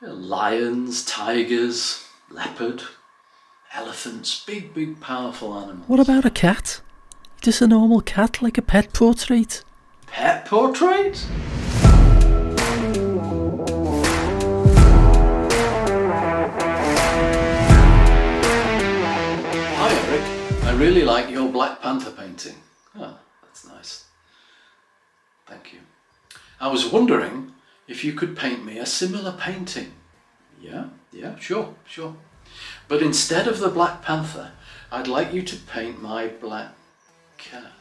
Lions, tigers, leopard, elephants, big powerful animals. What about a cat? Just a normal cat, like a pet portrait? Pet portrait? Hi Eric, I really like your Black Panther painting. Oh, that's nice. Thank you. I was wondering if you could paint me a similar painting. Yeah, sure. But instead of the Black Panther, I'd like you to paint my black cat.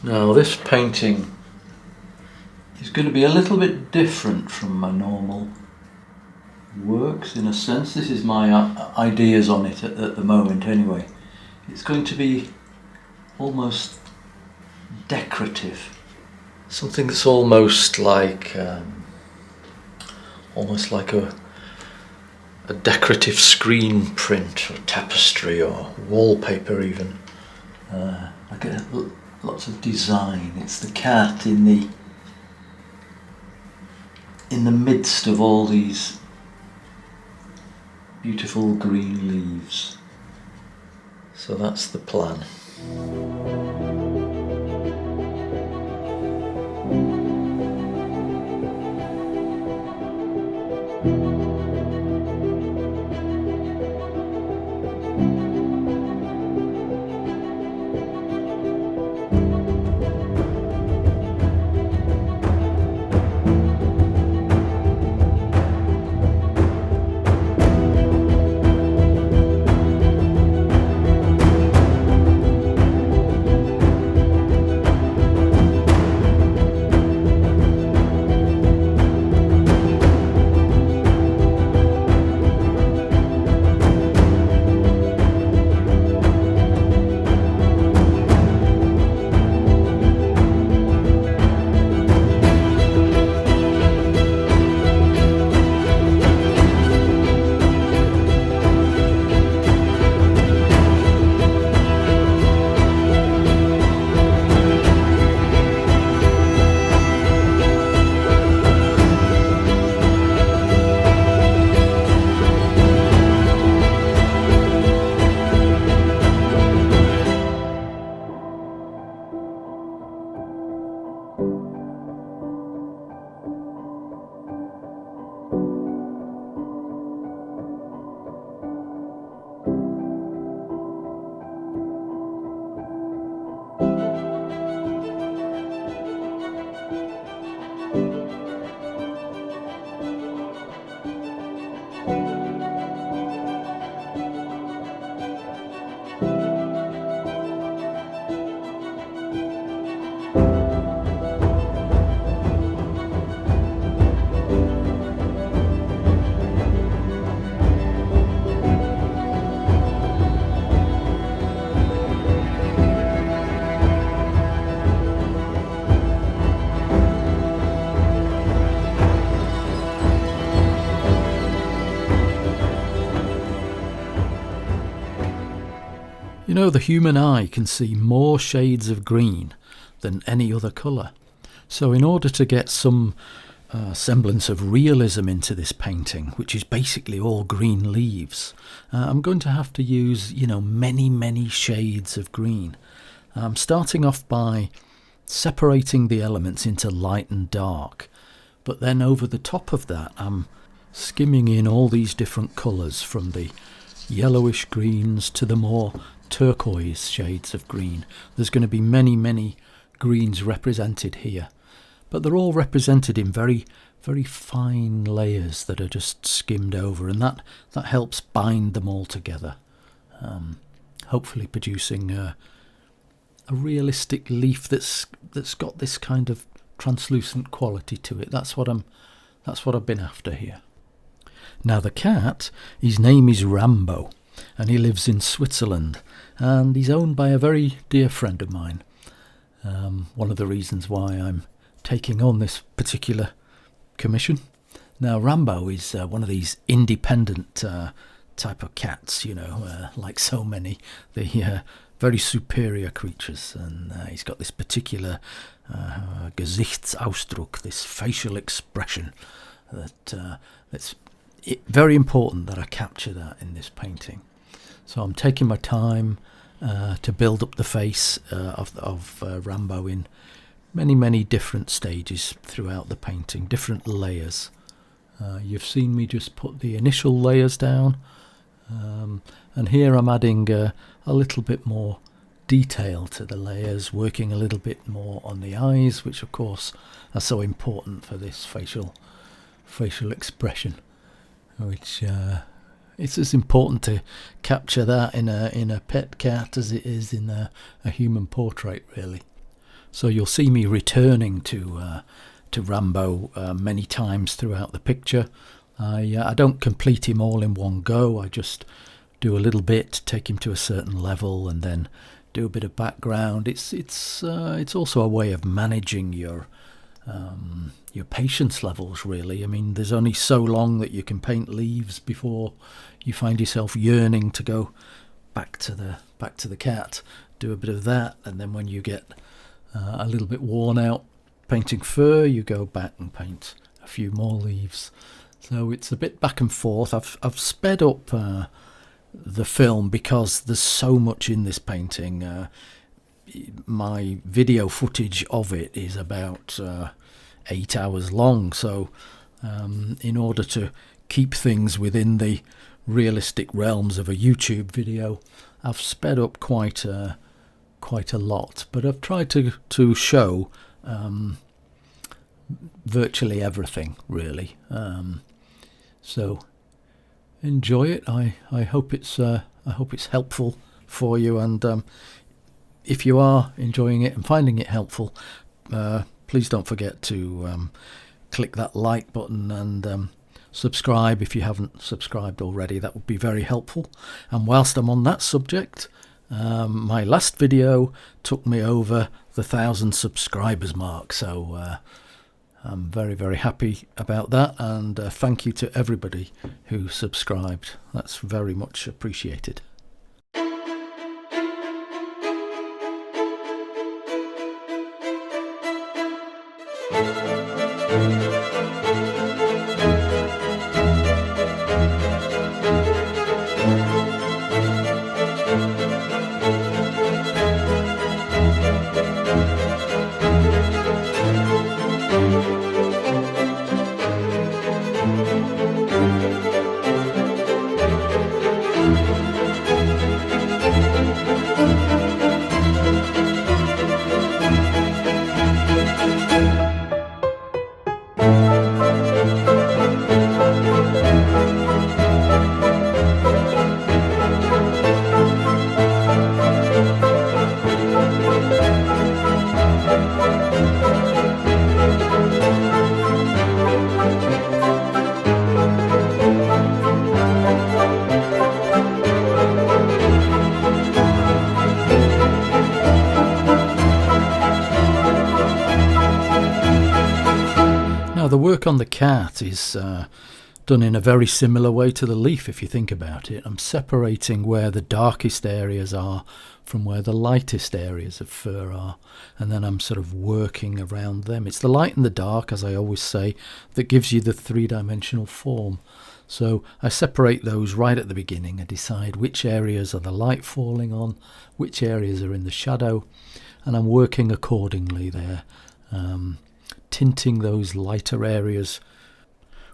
Now this painting is going to be a little bit different from my normal works in a sense. This is my ideas on it at the moment anyway. It's going to be almost decorative. Something that's almost like a decorative screen print or tapestry or wallpaper even. Lots of design. It's the cat in the midst of all these beautiful green leaves. So that's the plan. You know, the human eye can see more shades of green than any other colour. So in order to get some semblance of realism into this painting, which is basically all green leaves, I'm going to have to use, many shades of green. I'm starting off by separating the elements into light and dark, but then over the top of that I'm skimming in all these different colours, from the yellowish greens to the more turquoise shades of green. There's going to be many greens represented here, but they're all represented in very fine layers that are just skimmed over, and that helps bind them all together, hopefully producing a realistic leaf that's got this kind of translucent quality to it. That's what I've been after here. Now the cat, his name is Rambo, and he lives in Switzerland, and he's owned by a very dear friend of mine. One of the reasons why I'm taking on this particular commission. Now Rambo is one of these independent type of cats, like so many. They very superior creatures, and he's got this particular Gesichtsausdruck, this facial expression that's very important that I capture that in this painting. So I'm taking my time to build up the face of Rambo in many different stages throughout the painting, different layers. You've seen me just put the initial layers down, and here I'm adding a little bit more detail to the layers, working a little bit more on the eyes, which of course are so important for this facial expression, which it's as important to capture that in a pet cat as it is in a human portrait, really. So you'll see me returning to Rambo many times throughout the picture. I don't complete him all in one go. I just do a little bit, take him to a certain level, and then do a bit of background. It's also a way of managing your patience levels, really. I mean, there's only so long that you can paint leaves before you find yourself yearning to go back to the cat, do a bit of that, and then when you get a little bit worn out painting fur, you go back and paint a few more leaves. So it's a bit back and forth. I've sped up the film because there's so much in this painting. My video footage of it is about 8 hours long, so in order to keep things within the realistic realms of a YouTube video, I've sped up quite a lot, but I've tried to show virtually everything, really. So enjoy it. I hope it's helpful for you, and if you are enjoying it and finding it helpful, please don't forget to click that like button and subscribe if you haven't subscribed already. That would be very helpful. And whilst I'm on that subject, my last video took me over the 1,000 subscribers mark, so I'm very happy about that, and thank you to everybody who subscribed. That's very much appreciated. Now the work on the cat is done in a very similar way to the leaf, if you think about it. I'm separating where the darkest areas are from where the lightest areas of fur are, and then I'm sort of working around them. It's the light and the dark, as I always say, that gives you the three-dimensional form. So I separate those right at the beginning and decide which areas are the light falling on, which areas are in the shadow, and I'm working accordingly there, tinting those lighter areas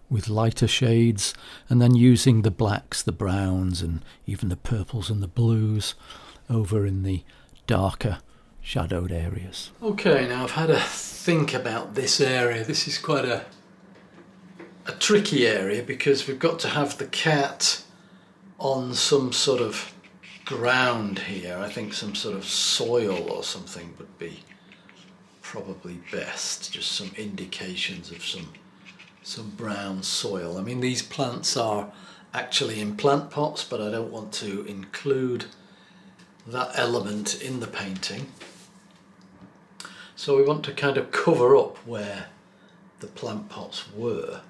with lighter shades, and then using the blacks, the browns, and even the purples and the blues over in the darker shadowed areas. Okay, now I've had a think about this area. This is quite a tricky area because we've got to have the cat on some sort of ground here. I think some sort of soil or something would be probably best. Just some indications of some brown soil. I mean, these plants are actually in plant pots, but I don't want to include that element in the painting. So we want to kind of cover up where the plant pots were.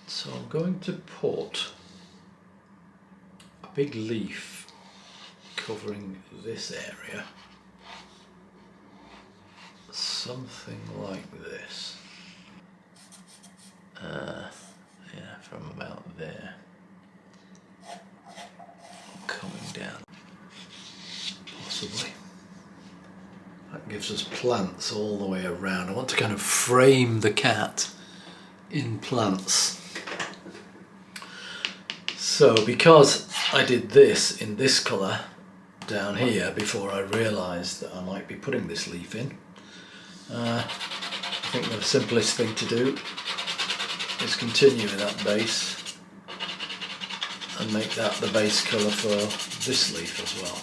So I'm going to put big leaf covering this area, something like this. Yeah, from about there, coming down, possibly. That gives us plants all the way around. I want to kind of frame the cat in plants. So because I did this in this colour down here before I realised that I might be putting this leaf in, I think the simplest thing to do is continue with that base and make that the base colour for this leaf as well.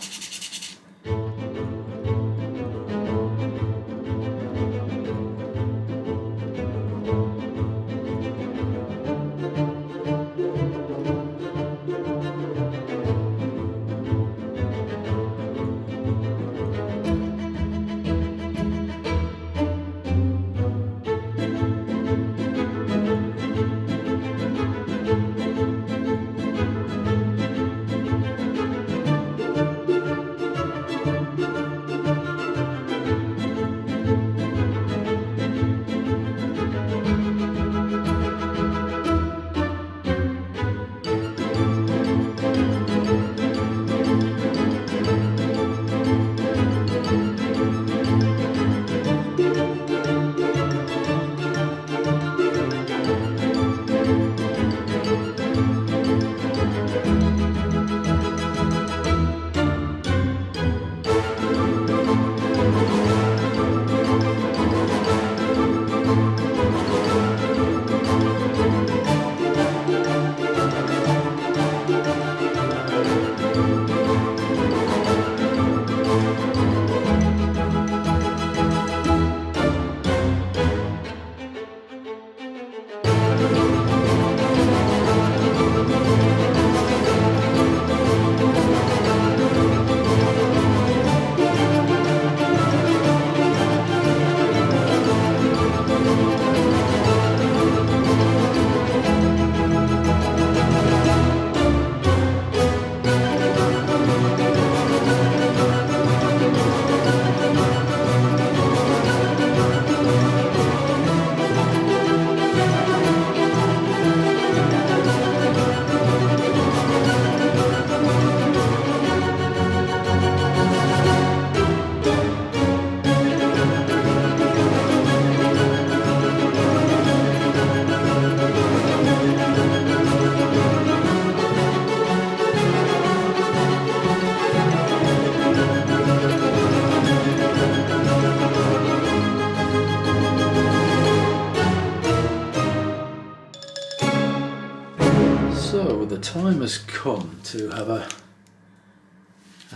So the time has come to have a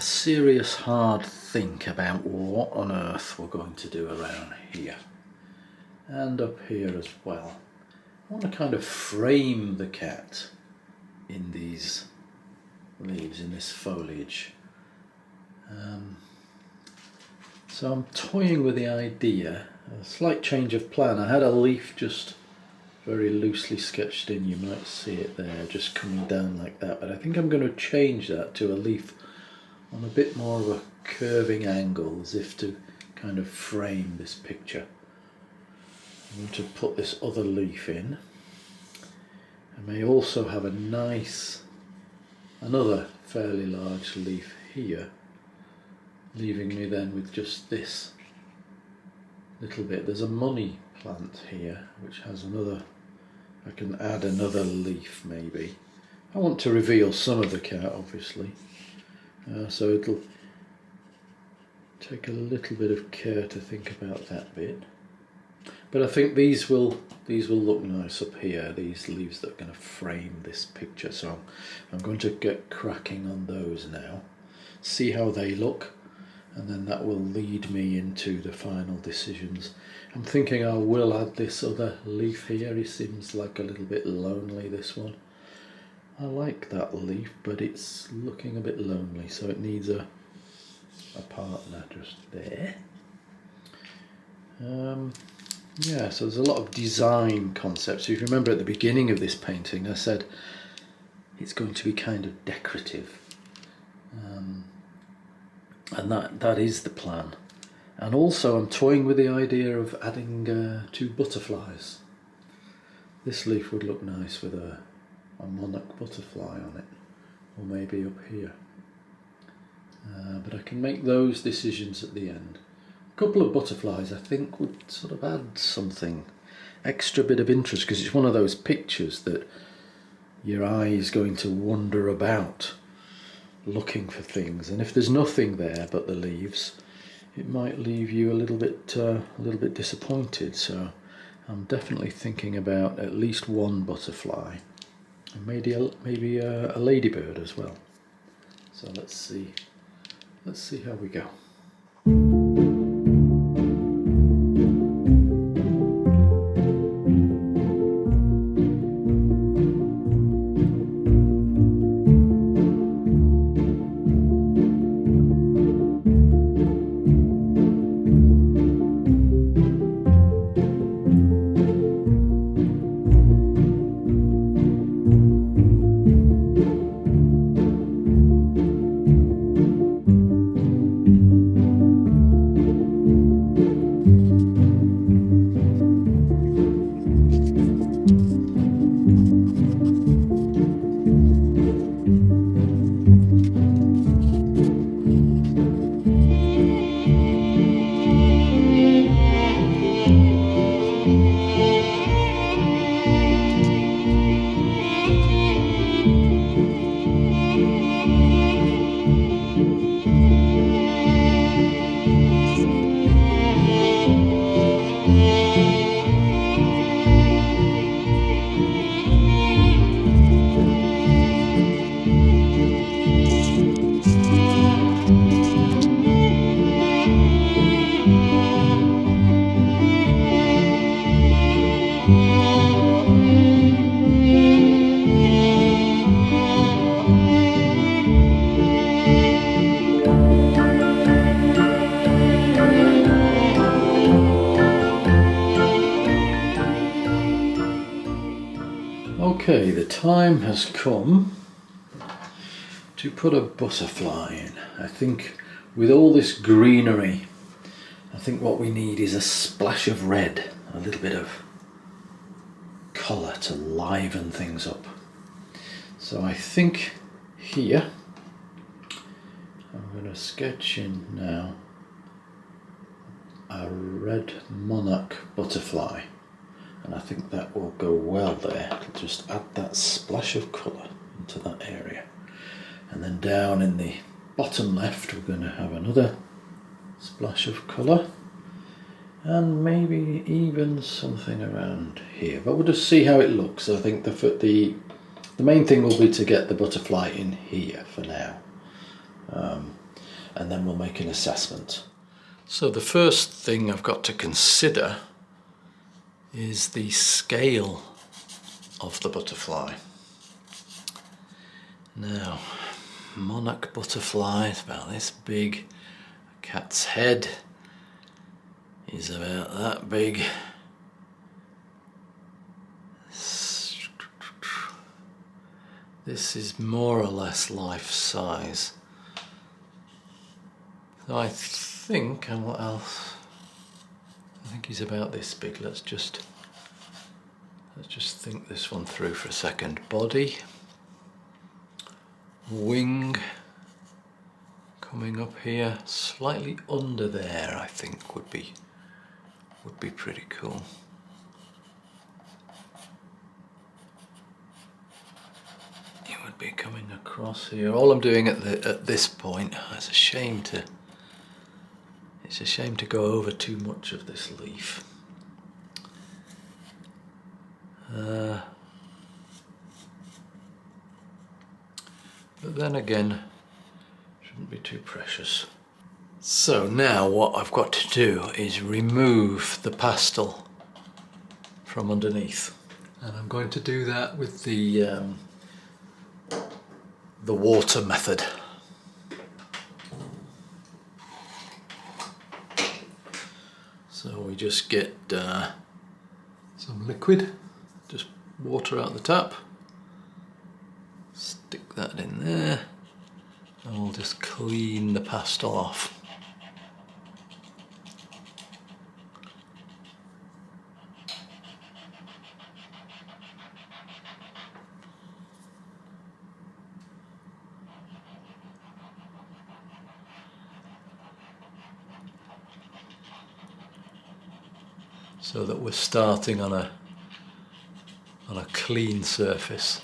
serious hard think about what on earth we're going to do around here and up here as well. I want to kind of frame the cat in these leaves, in this foliage. So I'm toying with the idea, a slight change of plan. I had a leaf just very loosely sketched in, you might see it there, just coming down like that, but I think I'm going to change that to a leaf on a bit more of a curving angle, as if to kind of frame this picture. I'm going to put this other leaf in. I may also have a nice, another fairly large leaf here, leaving me then with just this little bit. There's a money plant here which has another, I can add another leaf maybe. I want to reveal some of the cat obviously, so it'll take a little bit of care to think about that bit. But I think these will look nice up here, these leaves that are going to frame this picture, so I'm going to get cracking on those now, see how they look, and then that will lead me into the final decisions. I'm thinking I will add this other leaf here. He seems like a little bit lonely, this one. I like that leaf, but it's looking a bit lonely, so it needs a partner just there. Yeah, so there's a lot of design concepts. So if you remember at the beginning of this painting, I said it's going to be kind of decorative. And that is the plan. And also I'm toying with the idea of adding 2 butterflies. This leaf would look nice with a monarch butterfly on it, or maybe up here. But I can make those decisions at the end. A couple of butterflies I think would sort of add something, extra bit of interest, because it's one of those pictures that your eye is going to wander about looking for things, and if there's nothing there but the leaves, it might leave you a little bit disappointed. So I'm definitely thinking about at least 1 butterfly, and maybe a ladybird as well. So let's see how we go. Okay, the time has come to put a butterfly in. I think with all this greenery, I think what we need is a splash of red, a little bit of colour to liven things up. So I think here, I'm going to sketch in now a red monarch butterfly. And I think that will go well there. It'll just add that splash of colour into that area. And then down in the bottom left, we're going to have another splash of colour. And maybe even something around here. But we'll just see how it looks. I think the main thing will be to get the butterfly in here for now. And then we'll make an assessment. So the first thing I've got to consider is the scale of the butterfly. Now, monarch butterfly is about this big. A cat's head is about that big. This is more or less life size. So I think, and what else? I think he's about this big. Let's just think this one through for a second. Body, wing, coming up here, slightly under there. I think would be pretty cool. It would be coming across here. All I'm doing at this point, it's a shame to go over too much of this leaf. But then again, shouldn't be too precious. So now what I've got to do is remove the pastel from underneath. And I'm going to do that with the water method. So we just get some liquid, just water out the tap, stick that in there, hold just clean the pastel off. So that we're starting on a clean surface.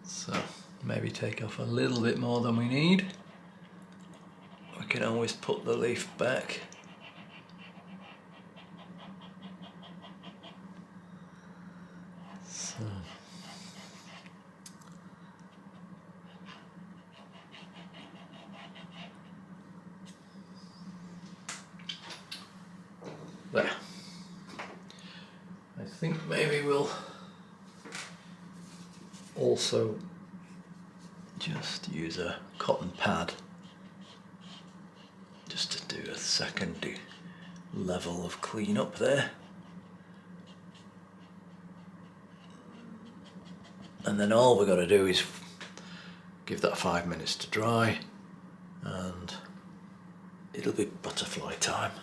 So maybe take off a little bit more than we need. We can always put the leaf back. So. There. I think maybe we'll also just use a cotton pad just to do a second level of clean up there. And then all we've got to do is give that 5 minutes to dry and it'll be butterfly time.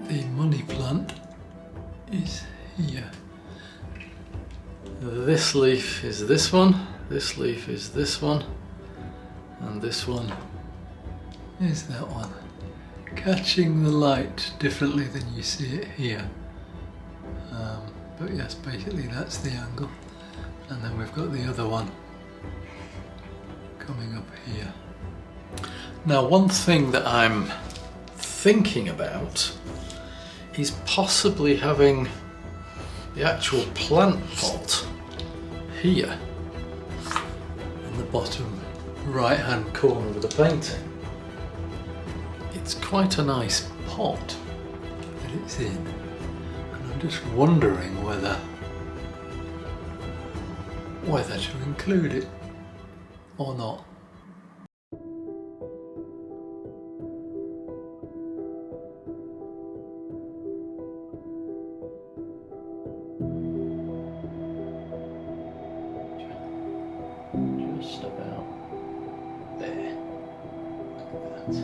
The money plant is here. This leaf is this one, this leaf is this one, and this one is that one. Catching the light differently than you see it here. But yes, basically that's the angle. And then we've got the other one coming up here. Now, one thing that I'm thinking about is possibly having the actual plant pot here in the bottom right hand corner of the painting. It's quite a nice pot that it's in, and I'm just wondering whether to include it or not. Just about there. Look at that.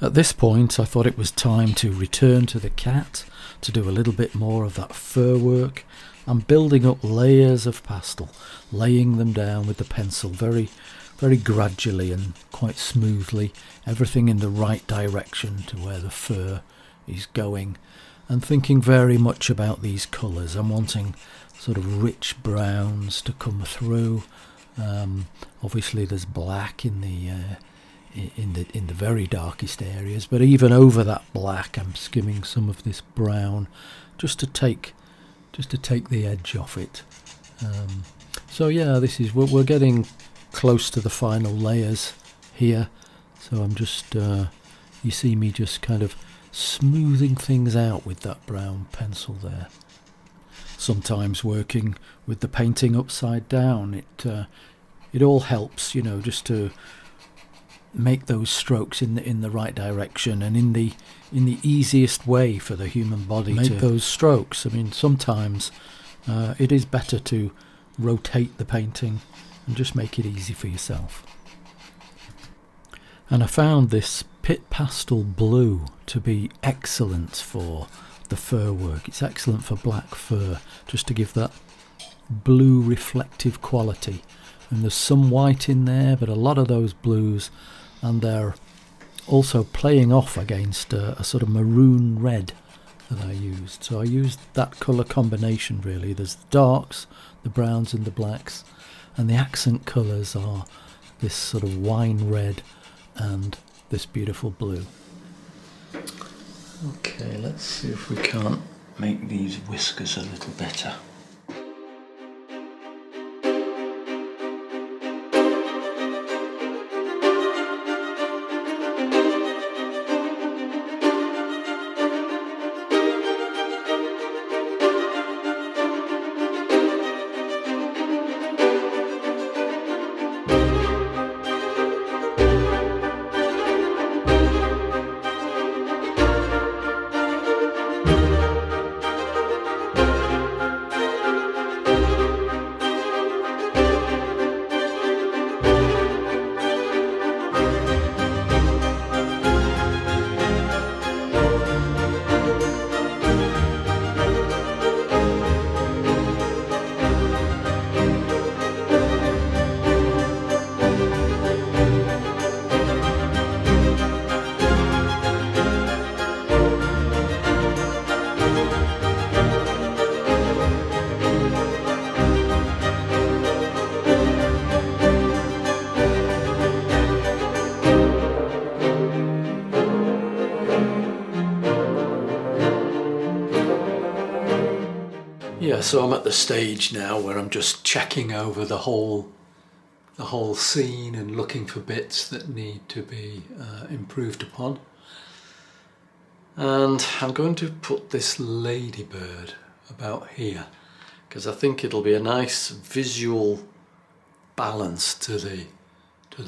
At this point I thought it was time to return to the cat to do a little bit more of that fur work. I'm building up layers of pastel, laying them down with the pencil very gradually and quite smoothly, everything in the right direction to where the fur is going, and thinking very much about these colours. I'm wanting sort of rich browns to come through. Obviously there's black in the very darkest areas, but even over that black I'm skimming some of this brown just to take the edge off it. So yeah, this is we're getting close to the final layers here, so I'm just you see me just kind of smoothing things out with that brown pencil there. Sometimes working with the painting upside down, it all helps, you know, just to make those strokes in the right direction and in the easiest way for the human body to make those strokes. I mean, sometimes it is better to rotate the painting and just make it easy for yourself. And I found this Pit Pastel Blue to be excellent for the fur work. It's excellent for black fur, just to give that blue reflective quality. And there's some white in there, but a lot of those blues, and they're also playing off against a sort of maroon red that I used. So I used that colour combination really. There's the darks, the browns and the blacks, and the accent colours are this sort of wine red and this beautiful blue. Okay, let's see if we can't make these whiskers a little better. Yeah, so I'm at the stage now where I'm just checking over the whole scene and looking for bits that need to be improved upon. And I'm going to put this ladybird about here because I think it'll be a nice visual balance to the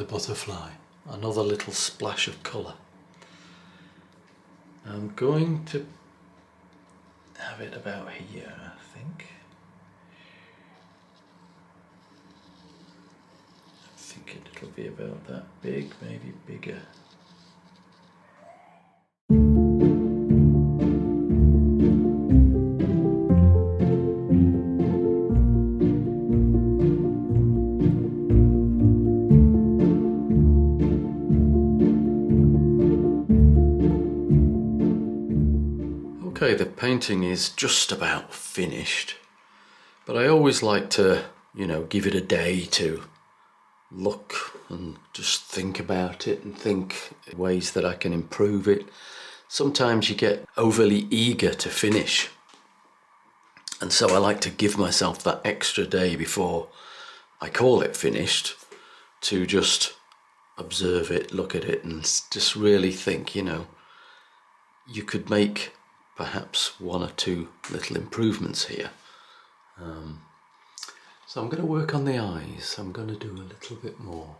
butterfly. Another little splash of colour. I'm going to have it about here, I think. I think it'll be about that big, maybe bigger. Okay, the painting is just about finished, but I always like to, give it a day to look and just think about it and think ways that I can improve it. Sometimes you get overly eager to finish, and so I like to give myself that extra day before I call it finished to just observe it, look at it, and just really think, you could make perhaps one or two little improvements here. So I'm going to work on the eyes. I'm going to do a little bit more.